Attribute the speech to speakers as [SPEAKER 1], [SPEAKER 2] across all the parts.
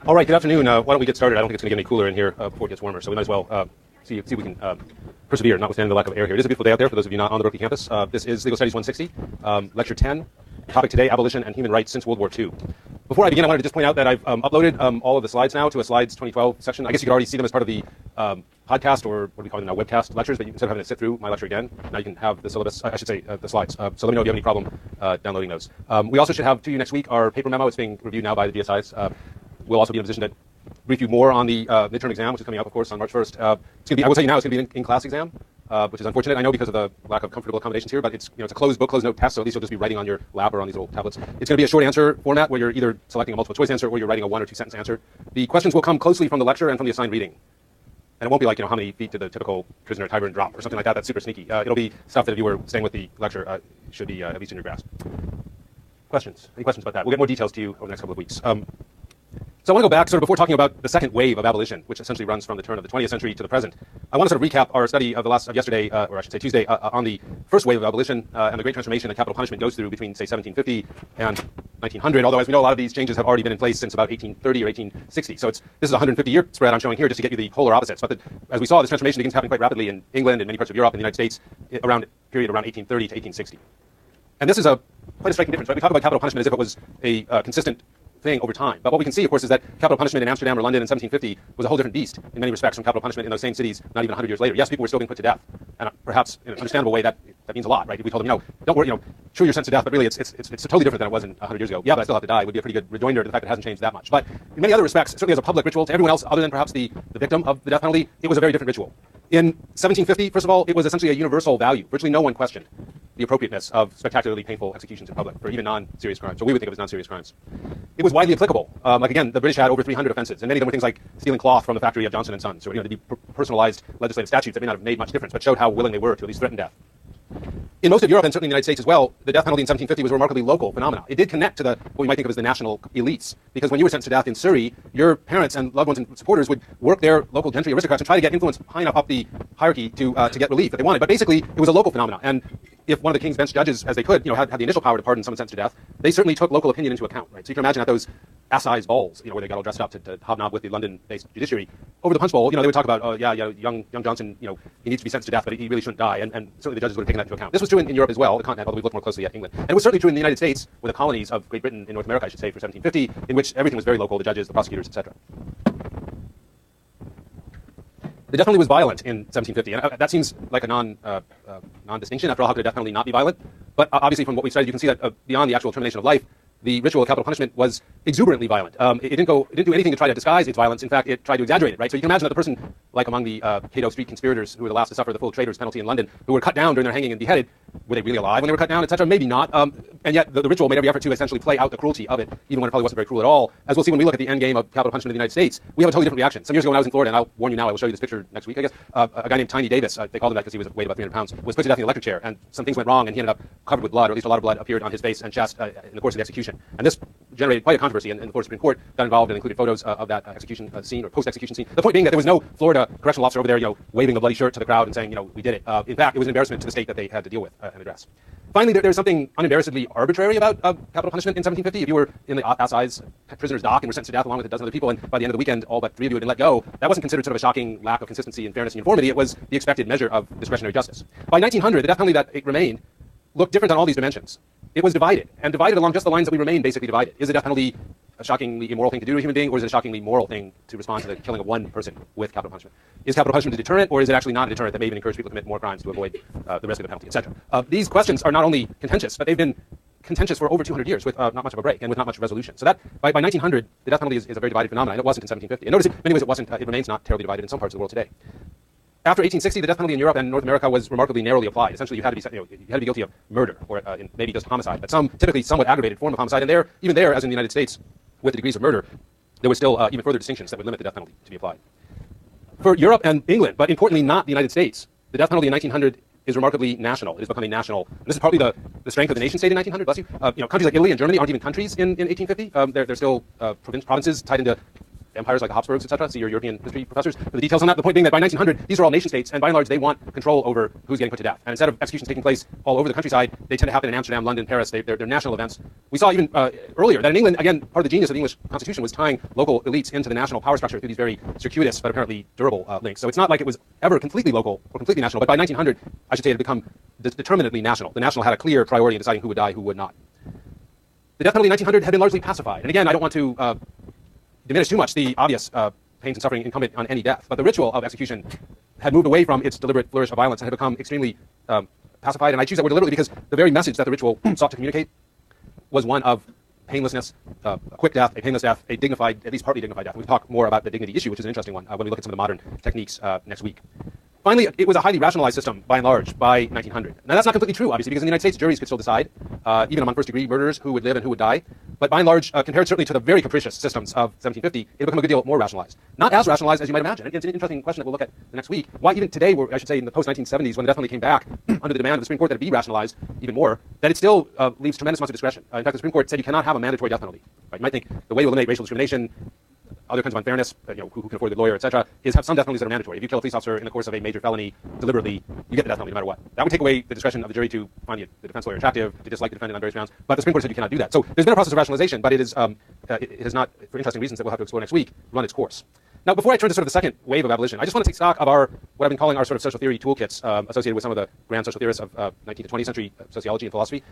[SPEAKER 1] All right, good afternoon. Why don't we get started? I don't think it's going to get any cooler in here before it gets warmer, so we might as well see if we can persevere, notwithstanding the lack of air here. It is a beautiful day out there for those of you not on the Berkeley campus. This is Legal Studies 160, Lecture 10. Topic today, Abolition and Human Rights Since World War II. Before I begin, I wanted to just point out that I've uploaded all of the slides now to a Slides 2012 section. I guess you could already see them as part of the podcast, or what do we call them now, webcast lectures, but instead of having to sit through my lecture again, now you can have the syllabus, I should say the slides. So let me know if you have any problem downloading those. We also should have to you next week our paper memo. It's being reviewed now by the DSIs. We'll also be in a position to brief you more on the midterm exam, which is coming up, of course, on March 1st. It's going to be, I will tell you now, it's going to be an in-class exam, which is unfortunate, I know, because of the lack of comfortable accommodations here, but it's, it's a closed book, closed note test, so at least you'll just be writing on your lap or on these little tablets. It's going to be a short answer format where you're either selecting a multiple choice answer or you're writing a 1 or 2 sentence answer. The questions will come closely from the lecture and from the assigned reading. And it won't be like, how many feet to the typical prisoner at Tyburn drop or something like that. That's super sneaky. It'll be stuff that if you were staying with the lecture should be at least in your grasp. Questions? Any questions about that? We'll get more details to you over the next couple of weeks. So I want to go back, sort of before talking about the second wave of abolition, which essentially runs from the turn of the 20th century to the present. I want to sort of recap our study of yesterday, or I should say Tuesday, on the first wave of abolition and the great transformation that capital punishment goes through between, say, 1750 and 1900. Although, as we know, a lot of these changes have already been in place since about 1830 or 1860. So this is a 150-year spread I'm showing here just to get you the polar opposites. But as we saw, this transformation begins happening quite rapidly in England and many parts of Europe and the United States around period around 1830 to 1860. And this is quite a striking difference, right? We talk about capital punishment as if it was a consistent thing over time. But what we can see, of course, is that capital punishment in Amsterdam or London in 1750 was a whole different beast in many respects from capital punishment in those same cities not even 100 years later. Yes, people were still being put to death, and perhaps in an understandable way that means a lot, right? If we told them, don't worry, sure, you're sentenced to death, but really it's totally different than it was 100 years ago. Yeah, but I still have to die. It would be a pretty good rejoinder to the fact that it hasn't changed that much. But in many other respects, certainly as a public ritual to everyone else other than perhaps the victim of the death penalty, it was a very different ritual. In 1750, first of all, it was essentially a universal value. Virtually no one questioned the appropriateness of spectacularly painful executions in public for even non-serious crimes, or we would think of as non-serious crimes. It was widely applicable. Like again, the British had over 300 offenses, and many of them were things like stealing cloth from the factory of Johnson and Sons, or the personalized legislative statutes that may not have made much difference, but showed how willing they were to at least threaten death. In most of Europe, and certainly in the United States as well, the death penalty in 1750 was a remarkably local phenomenon. It did connect to what we might think of as the national elites, because when you were sentenced to death in Surrey, your parents and loved ones and supporters would work their local gentry aristocrats and try to get influence high enough up the hierarchy to get relief that they wanted. But basically, it was a local phenomenon. And if one of the King's Bench judges, as they could, had the initial power to pardon someone sentenced to death, they certainly took local opinion into account, right? So you can imagine at those assize balls, where they got all dressed up to hobnob with the London-based judiciary. Over the punch bowl, they would talk about, young Johnson, he needs to be sentenced to death, but he really shouldn't die. And certainly the judges would have taken that into account. This was true in Europe as well, the continent, although we looked more closely at England. And it was certainly true in the United States, or the colonies of Great Britain in North America, I should say, for 1750, in which everything was very local, the judges, the prosecutors, etc. The death penalty was violent in 1750, and that seems like a non-distinction. After all, how could a death penalty not be violent? But obviously, from what we've studied, you can see that beyond the actual termination of life, the ritual of capital punishment was exuberantly violent. It didn't do anything to try to disguise its violence. In fact, it tried to exaggerate it, right? So you can imagine that the person, like among the Cato Street conspirators who were the last to suffer the full traitor's penalty in London, who were cut down during their hanging and beheaded, were they really alive when they were cut down, etc.? Maybe not. And yet the ritual made every effort to essentially play out the cruelty of it, even when it probably wasn't very cruel at all. As we'll see when we look at the end game of capital punishment in the United States, we have a totally different reaction. Some years ago when I was in Florida, and I'll warn you now, I will show you this picture next week, I guess, a guy named Tiny Davis, they called him that because he weighed about 300 pounds, was put to death in the electric chair, and some things went wrong, and he ended up covered with blood, or at least a lot of blood appeared on his face and chest in the course of the execution. And this generated quite a controversy in the Florida Supreme Court that involved and included photos of that execution scene or post-execution scene. The point being that there was no Florida correctional officer over there, waving the bloody shirt to the crowd and saying, we did it. In fact, it was an embarrassment to the state that they had to deal with and address. Finally, there's something unembarrassedly arbitrary about capital punishment in 1750. If you were in the assize prisoner's dock and were sentenced to death along with a dozen other people, and by the end of the weekend, all but 3 of you had been let go, that wasn't considered sort of a shocking lack of consistency and fairness and uniformity. It was the expected measure of discretionary justice. By 1900, the death penalty that it remained looked different on all these dimensions. It was divided, and divided along just the lines that we remain basically divided. Is the death penalty a shockingly immoral thing to do to a human being, or is it a shockingly moral thing to respond to the killing of one person with capital punishment? Is capital punishment a deterrent, or is it actually not a deterrent that may even encourage people to commit more crimes to avoid the risk of the penalty, etc.? These questions are not only contentious, but they've been contentious for over 200 years with not much of a break and with not much resolution. So that by 1900, the death penalty is a very divided phenomenon, and it wasn't in 1750. And notice, in many ways, it wasn't. It remains not terribly divided in some parts of the world today. After 1860, the death penalty in Europe and North America was remarkably narrowly applied. Essentially, you had to be guilty of murder, or maybe just homicide, but some typically somewhat aggravated form of homicide. And even there, as in the United States, with the degrees of murder, there were still even further distinctions that would limit the death penalty to be applied. For Europe and England, but importantly not the United States, the death penalty in 1900 is remarkably national. It is becoming national. And this is partly the strength of the nation state in 1900. Bless you. Countries like Italy and Germany aren't even countries in 1850. They're still provinces tied into empires like the Habsburgs, etc. See your European history professors for the details on that. The point being that by 1900, these are all nation states, and by and large, they want control over who's getting put to death. And instead of executions taking place all over the countryside, they tend to happen in Amsterdam, London, Paris. They're national events. We saw even earlier that in England, again, part of the genius of the English Constitution was tying local elites into the national power structure through these very circuitous but apparently durable links. So it's not like it was ever completely local or completely national, but by 1900, I should say, it had become determinately national. The national had a clear priority in deciding who would die, who would not. The death penalty in 1900 had been largely pacified. And again, I don't want to diminish too much the obvious pains and suffering incumbent on any death, but the ritual of execution had moved away from its deliberate flourish of violence and had become extremely pacified. And I choose that word deliberately because the very message that the ritual sought to communicate was one of painlessness, a quick death, a painless death, a dignified, at least partly dignified death. We'll talk more about the dignity issue, which is an interesting one, when we look at some of the modern techniques next week. Finally, it was a highly rationalized system, by and large, by 1900. Now, that's not completely true, obviously, because in the United States, juries could still decide, even among first-degree murderers, who would live and who would die. But by and large, compared certainly to the very capricious systems of 1750, it became a good deal more rationalized. Not as rationalized as you might imagine. It's an interesting question that we'll look at the next week. Why even today, I should say in the post-1970s, when the death penalty came back, under the demand of the Supreme Court that it be rationalized even more, that it still leaves tremendous amounts of discretion. In fact, the Supreme Court said you cannot have a mandatory death penalty. Right? You might think the way to eliminate racial discrimination, other kinds of unfairness, who can afford a lawyer, etc., is have some death penalties that are mandatory. If you kill a police officer in the course of a major felony deliberately, you get the death penalty no matter what. That would take away the discretion of the jury to find the defense lawyer attractive, to dislike the defendant on various grounds. But the Supreme Court said you cannot do that. So there's been a process of rationalization, but it has not, for interesting reasons that we'll have to explore next week, run its course. Now, before I turn to sort of the second wave of abolition, I just want to take stock of what I've been calling our sort of social theory toolkits associated with some of the grand social theorists of 19th to 20th century sociology and philosophy.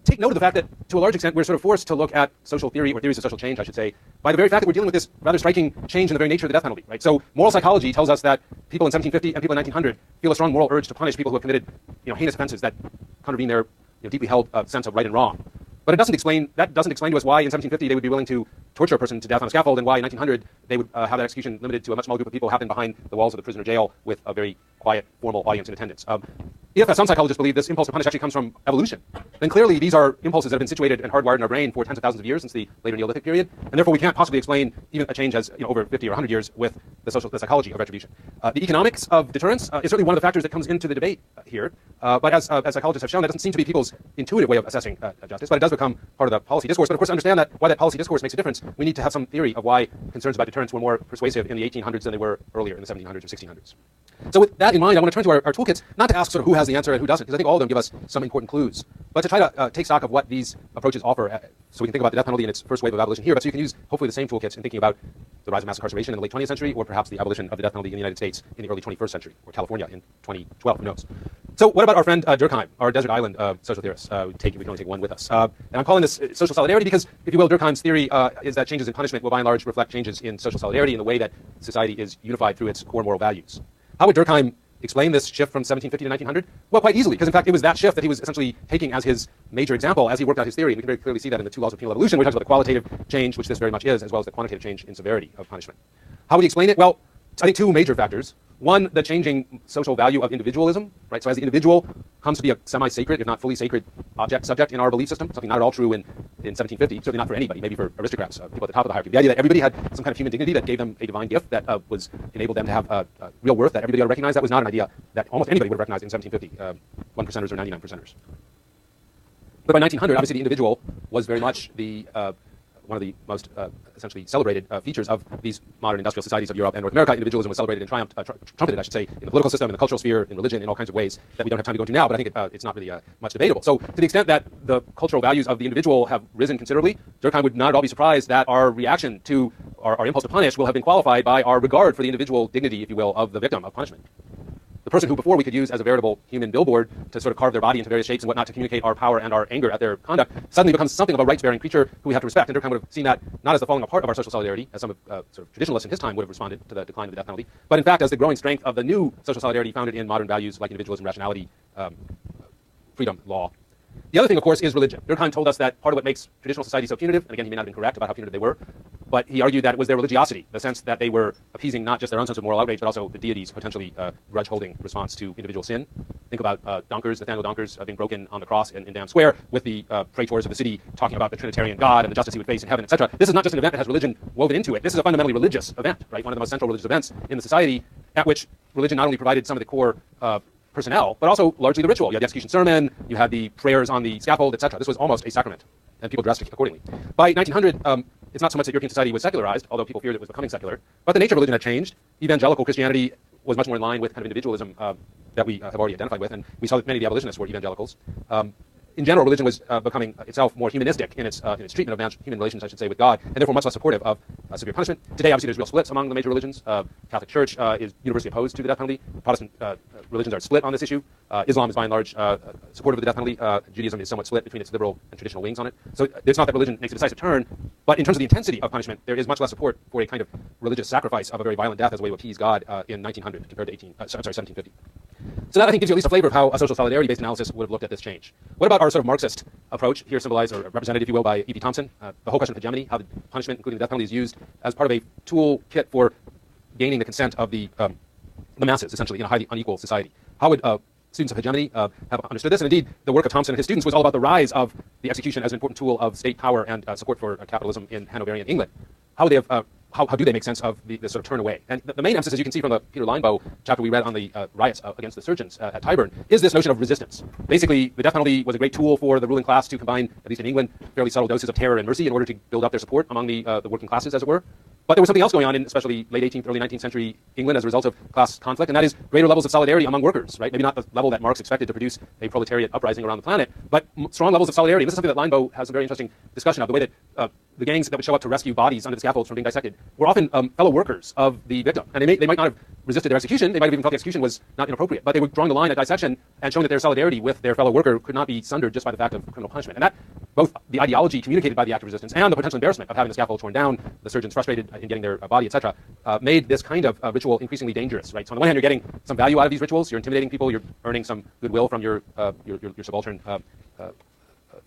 [SPEAKER 1] Take note of the fact that, to a large extent, we're sort of forced to look at social theory, or theories of social change, I should say, by the very fact that we're dealing with this rather striking change in the very nature of the death penalty, right? So moral psychology tells us that people in 1750 and people in 1900 feel a strong moral urge to punish people who have committed, heinous offenses that contravene their deeply held sense of right and wrong. But that doesn't explain to us why in 1750 they would be willing to torture a person to death on a scaffold, and why in 1900 they would have that execution limited to a much smaller group of people happening behind the walls of the prisoner jail with a very quiet, formal audience in attendance. If, as some psychologists believe, this impulse to punish actually comes from evolution, then clearly these are impulses that have been situated and hardwired in our brain for tens of thousands of years since the later Neolithic period, and therefore we can't possibly explain even a change as over 50 or 100 years with the psychology of retribution. The economics of deterrence is certainly one of the factors that comes into the debate here, but as psychologists have shown, that doesn't seem to be people's intuitive way of assessing justice, but it does become part of the policy discourse. But of course, to understand why that policy discourse makes a difference, we need to have some theory of why concerns about deterrence were more persuasive in the 1800s than they were earlier in the 1700s or 1600s. So with that in mind, I want to turn to our toolkits, not to ask sort of who has the answer and who doesn't, because I think all of them give us some important clues, but to try to take stock of what these approaches offer, so we can think about the death penalty in its first wave of abolition here, but so you can use hopefully the same toolkits in thinking about the rise of mass incarceration in the late 20th century, or perhaps the abolition of the death penalty in the United States in the early 21st century, or California in 2012, who knows. So what about our friend Durkheim, our desert island social theorist? We can only take one with us. And I'm calling this social solidarity because, if you will, Durkheim's theory is that changes in punishment will by and large reflect changes in social solidarity in the way that society is unified through its core moral values. How would Durkheim explain this shift from 1750 to 1900? Well, quite easily, because in fact it was that shift that he was essentially taking as his major example as he worked out his theory. And we can very clearly see that in the two laws of penal evolution, where he talks about the qualitative change, which this very much is, as well as the quantitative change in severity of punishment. How would he explain it? Well, I think two major factors. One, the changing social value of individualism, right? So as the individual comes to be a semi-sacred, if not fully sacred, subject in our belief system, something not at all true in 1750, certainly not for anybody, maybe for aristocrats, people at the top of the hierarchy. The idea that everybody had some kind of human dignity that gave them a divine gift that enabled them to have real worth that everybody ought to recognize, that was not an idea that almost anybody would have recognized in 1750, 1%ers or 99%ers. But by 1900, obviously the individual was very much one of the most essentially celebrated features of these modern industrial societies of Europe and North America. Individualism was celebrated and trumpeted, I should say, in the political system, in the cultural sphere, in religion, in all kinds of ways that we don't have time to go into now, but I think it's not really much debatable. So to the extent that the cultural values of the individual have risen considerably, Durkheim would not at all be surprised that our reaction to our impulse to punish will have been qualified by our regard for the individual dignity, if you will, of the victim of punishment. The person who before we could use as a veritable human billboard to sort of carve their body into various shapes and whatnot to communicate our power and our anger at their conduct suddenly becomes something of a rights-bearing creature who we have to respect. And Durkheim would have seen that not as the falling apart of our social solidarity, as some of sort of traditionalists in his time would have responded to the decline of the death penalty, but in fact as the growing strength of the new social solidarity founded in modern values like individualism, rationality, freedom, law. The other thing, of course, is religion. Durkheim told us that part of what makes traditional society so punitive, and again, he may not have been correct about how punitive they were, but he argued that it was their religiosity, the sense that they were appeasing not just their own sense of moral outrage, but also the deity's potentially grudge-holding response to individual sin. Think about Nathaniel Donkers being broken on the cross in Dam Square with the praetors of the city talking about the Trinitarian God and the justice he would face in heaven, etc. This is not just an event that has religion woven into it. This is a fundamentally religious event, right? One of the most central religious events in the society, at which religion not only provided some of the core personnel, but also largely the ritual. You had the execution sermon, you had the prayers on the scaffold, etc. This was almost a sacrament, and people dressed accordingly. By 1900, it's not so much that European society was secularized, although people feared it was becoming secular, but the nature of religion had changed. Evangelical Christianity was much more in line with kind of individualism that we have already identified with, and we saw that many of the abolitionists were evangelicals. In general, religion was becoming itself more humanistic in its treatment of human relations, I should say, with God, and therefore much less supportive of severe punishment. Today, obviously, there's real splits among the major religions. Catholic Church is universally opposed to the death penalty. Protestant religions are split on this issue. Islam is by and large supportive of the death penalty. Judaism is somewhat split between its liberal and traditional wings on it. So it's not that religion makes a decisive turn, but in terms of the intensity of punishment, there is much less support for a kind of religious sacrifice of a very violent death as a way to appease God in 1900 compared to 1750. So that, I think, gives you at least a flavor of how a social solidarity-based analysis would have looked at this change. What about our sort of Marxist approach, here symbolized or represented, if you will, by E.P. Thompson? The whole question of hegemony, how the punishment, including the death penalty, is used as part of a toolkit for gaining the consent of the masses, essentially, in a highly unequal society. How would students of hegemony have understood this? And indeed, the work of Thompson and his students was all about the rise of the execution as an important tool of state power and support for capitalism in Hanoverian England. How would they have how do they make sense of the sort of turn away? And the main emphasis, as you can see from the Peter Linebow chapter we read on the riots against the surgeons at Tyburn, is this notion of resistance. Basically, the death penalty was a great tool for the ruling class to combine, at least in England, fairly subtle doses of terror and mercy in order to build up their support among the working classes, as it were. But there was something else going on in especially late 18th, early 19th century England as a result of class conflict, and that is greater levels of solidarity among workers, right? Maybe not the level that Marx expected to produce a proletariat uprising around the planet, but strong levels of solidarity. This is something that Linebow has a very interesting discussion of, the way that the gangs that would show up to rescue bodies under the scaffolds from being dissected were often fellow workers of the victim. And they might not have resisted their execution, they might have even felt the execution was not inappropriate, but they were drawing the line at dissection and showing that their solidarity with their fellow worker could not be sundered just by the fact of criminal punishment. And that, both the ideology communicated by the act of resistance and the potential embarrassment of having the scaffold torn down, the surgeons frustrated in getting their body, etc., made this kind of ritual increasingly dangerous, right? So on the one hand, you're getting some value out of these rituals, you're intimidating people, you're earning some goodwill from your subaltern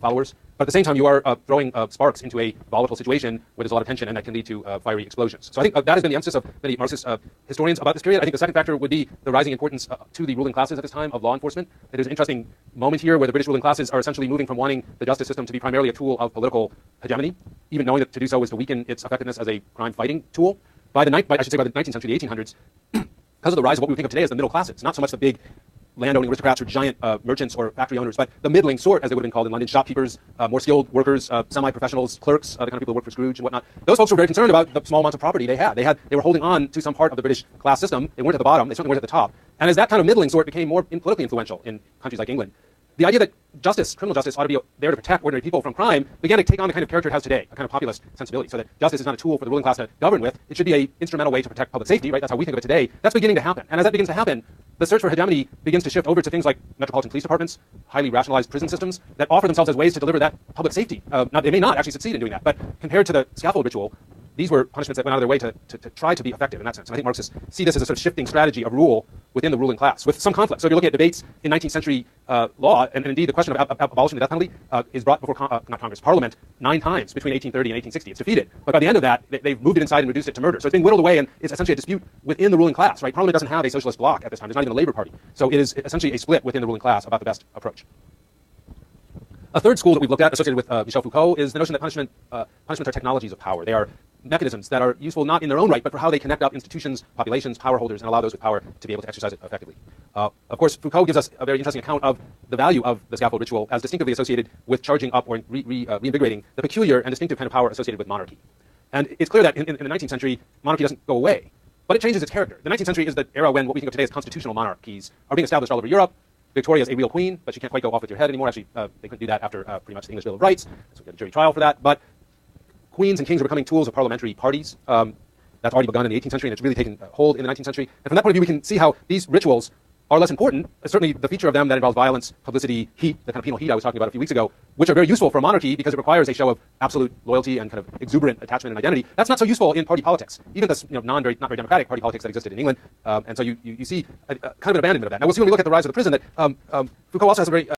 [SPEAKER 1] followers, but at the same time, you are throwing sparks into a volatile situation where there's a lot of tension, and that can lead to fiery explosions. So I think that has been the emphasis of many Marxist historians about this period. I think the second factor would be the rising importance to the ruling classes at this time of law enforcement. There's an interesting moment here where the British ruling classes are essentially moving from wanting the justice system to be primarily a tool of political hegemony, even knowing that to do so is to weaken its effectiveness as a crime-fighting tool. By the 19th century, the 1800s, because of the rise of what we think of today as the middle classes, not so much the big landowning aristocrats or giant merchants or factory owners, but the middling sort, as they would have been called in London, shopkeepers, more skilled workers, semi-professionals, clerks, the kind of people who work for Scrooge and whatnot. Those folks were very concerned about the small amounts of property they had. They were holding on to some part of the British class system. They weren't at the bottom. They certainly weren't at the top. And as that kind of middling sort became more politically influential in countries like England, the idea that criminal justice ought to be there to protect ordinary people from crime began to take on the kind of character it has today, a kind of populist sensibility, so that justice is not a tool for the ruling class to govern with. It should be an instrumental way to protect public safety, right? That's how we think of it today. That's beginning to happen. And as that begins to happen, the search for hegemony begins to shift over to things like metropolitan police departments, highly rationalized prison systems that offer themselves as ways to deliver that public safety. Now, they may not actually succeed in doing that, but compared to the scaffold ritual, these were punishments that went out of their way to try to be effective in that sense. And I think Marxists see this as a sort of shifting strategy of rule within the ruling class, with some conflict. So if you're looking at debates in 19th century law, and indeed the question of abolishing the death penalty is brought before Parliament 9 times between 1830 and 1860. It's defeated. But by the end of that, they've moved it inside and reduced it to murder. So it's being whittled away, and it's essentially a dispute within the ruling class, right? Parliament doesn't have a socialist bloc at this time. There's not even a Labour Party. So it is essentially a split within the ruling class about the best approach. A third school that we've looked at, associated with Michel Foucault, is the notion that punishments are technologies of power. They are mechanisms that are useful not in their own right, but for how they connect up institutions, populations, power holders, and allow those with power to be able to exercise it effectively. Of course, Foucault gives us a very interesting account of the value of the scaffold ritual as distinctively associated with charging up or reinvigorating the peculiar and distinctive kind of power associated with monarchy. And it's clear that in the 19th century, monarchy doesn't go away, but it changes its character. The 19th century is the era when what we think of today as constitutional monarchies are being established all over Europe. Victoria is a real queen, but she can't quite go off with your head anymore. Actually, they couldn't do that after pretty much the English Bill of Rights, so we had a jury trial for that. But queens and kings are becoming tools of parliamentary parties. That's already begun in the 18th century, and it's really taken hold in the 19th century. And from that point of view, we can see how these rituals are less important. Certainly the feature of them that involves violence, publicity, heat, the kind of penal heat I was talking about a few weeks ago, which are very useful for a monarchy because it requires a show of absolute loyalty and kind of exuberant attachment and identity. That's not so useful in party politics, even this not very democratic party politics that existed in England. And so you see kind of an abandonment of that. Now we'll see when we look at the rise of the prison that Foucault also has a very